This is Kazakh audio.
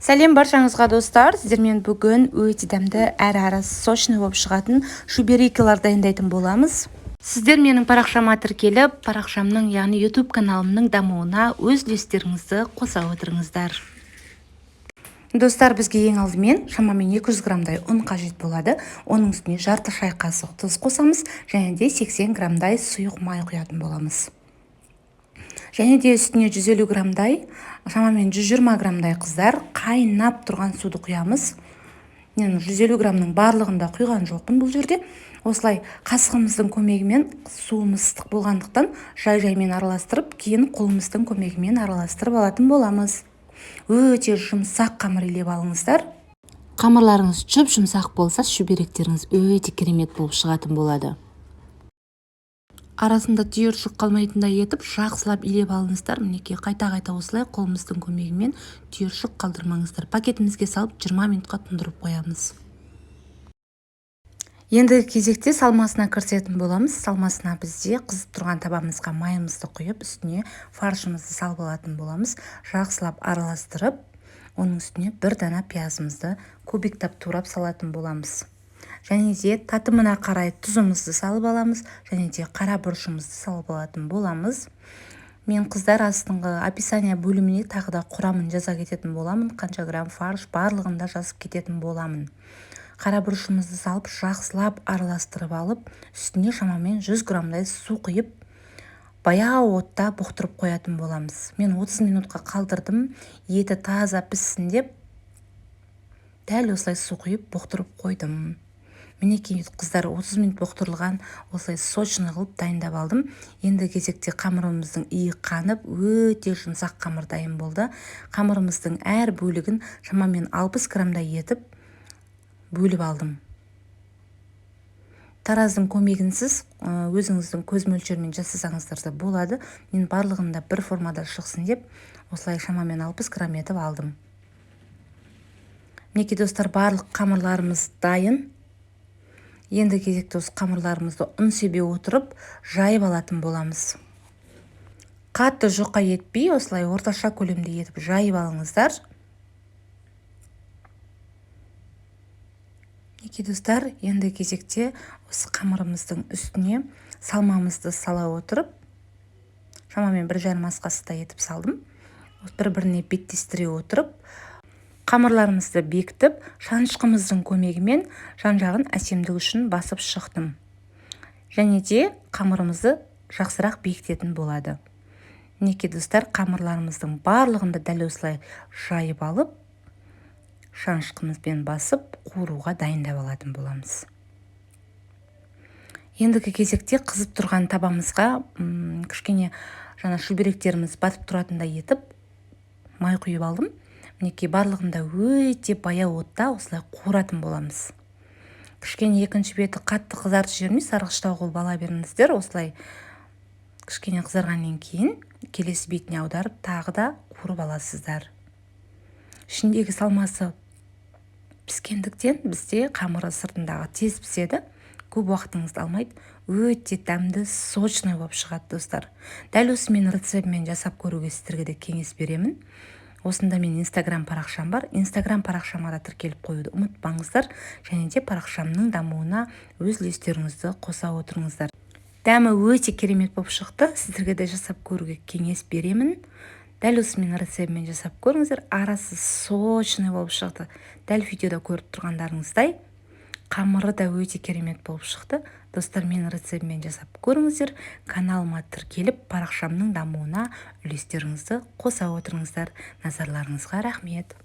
Сәлем баршаңызға достар, сіздермен бүгін өте дәмді әрі сочный болып шығатын шуберекалар дайындайтын боламыз. Сіздер менің парақшама тіркеліп, парақшамның, яғни YouTube каналымның дамуына өз үлестеріңізді қоса отырыңыздар. Достар, бізге ең алдымен шамамен 200 грамдай ұн қажет болады. Оның үстіне жарты шай қасық тұз қосамыз, және де 80 грамдай сұйық май құятын боламыз. Және де үстіне 150 грамдай, шамамен 120 грамдай қыздар қайнап тұрған суды құямыз. Мен 150 грамның барлығында құйған жоқпын бұл жерде. Осылай қасығымыздың көмегімен, суымыз ыстық болғандықтан жай-жаймен араластырып, кейін қолымыздың көмегімен араластырып алатын боламыз. Өте жұмсақ қамыр илеп алыңыздар. Қамырларыңыз жұмсақ болса, шүберектеріңіз өте керемет болып шығатын болады. Арасында түйіршік қалмайтындай етіп, жақсылап илеп алыңыздар. Мінекей қайта-қайта осылай қолымыздың көмегімен түйіршік қалдырмаңыздар. Пакетімізге салып 20 минутқа тұндырып қоямыз. Ендігі кезекте салмасына кірісетін боламыз. Салмасына бізде қызып тұрған табамызға майымызды құйып, үстіне фаршымызды салып алатын боламыз. Жақсылап араластырып, оның үстіне бір дана пиязымызды кубиктап турап салатын боламыз. Және де татымына қарай тұзымызды салып аламыз, және де қара бұрышымызды салып алатын боламыз. Мен қыздар астыңғы описание бөліміне тағы да құрамын жаза кететін боламын. Қанша грамм фарш барлығында жазып кететін боламын. Қара бұрышымызды салып, жақсылап араластырып алып, үстіне шамамен 100 грамдай су құйып, баяу отта бұқтырып қоятын боламыз. Мен 30 минутқа қалдырдым, еті таза піссін деп, дәл осылай су құйып бұқтырып қойдым. Мінекей қыздар 30 минут бұқтырылған осылай сочный қылып дайындап алдым. Енді кезекте қамырымыздың иі қанып, өте жұмсақ қамыр дайын болды. Қамырымыздың әр бөлігін шамамен 60 грамдай етіп бөліп алдым. Тараздың көмегінсіз өзіңіздің көз мөлшерімен жасасаңыздар да болады. Мен барлығында бір формада шықсын деп, осылай шамамен 60 грамм етіп алдым. Мінекей достар, барлық қамырларымыз дайын. Енді кезекте осы қамырларымызды ұн себе отырып, жайып алатын боламыз. Қатты жұқа етпей, осылай орташа көлемде етіп жайып алыңыздар. Мінекей достар, енді кезекте осы қамырымыздың үстіне салмамызды сала отырып, шамамен 1,5 ас қасықтай етіп салдым. Бір-біріне беттестіре отырып, қамырларымызды бекітіп, шанышқымыздың көмегімен жан-жағын әсемдік үшін басып шықтым. Және де қамырымызды жақсырақ бекітетін болады. Мінекей достар, қамырларымыздың барлығында дәл осылай жайып алып, шанышқымызбен басып, қуыруға дайындап алатын боламыз. Ендігі кезекте қызып тұрған табамызға кішкене шүберектеріміз батып тұратындай етіп, май құйып алдым. Мінекей барлығында өте баяу отта осылай қуыратын боламыз. Кішкене екінші беті қатты қызартып жібермей, сарғыштау қылып ала беріңіздер. Осылай кішкене қызарғаннан кейін келесі бетіне аударып, тағы да қуырып аласыздар. Ішіндегі салмасы піскендіктен бізде қамыры сыртындағы тез піседі. Көп уақытыңызды алмайды. Өте дәмді, сочный болып шығады достар. Дәл осы мен рецептімен жасап көруге сіздерге де кеңес беремін. Осында мен Instagram парақшам бар. Instagram парақшама да тіркеліп қоюды ұмытпаңыздар. Және де парақшамның дамуына өз үлестеріңізді қоса отырыңыздар. Дәмі өте керемет болып шықты. Сіздерге де жасап көруге кеңес беремін. Дәл осы мен рецептімен жасап көріңіздер. Арасы сочный болып шықты. Дәл видеода көріп тұрғандарыңыздай. Қамыры да өте керемет болып шықты. Достар, мен рецептімен жасап көріңіздер. Каналыма тіркеліп, парақшамның дамуына үлестеріңізді қоса отырыңыздар. Назарларыңызға рахмет.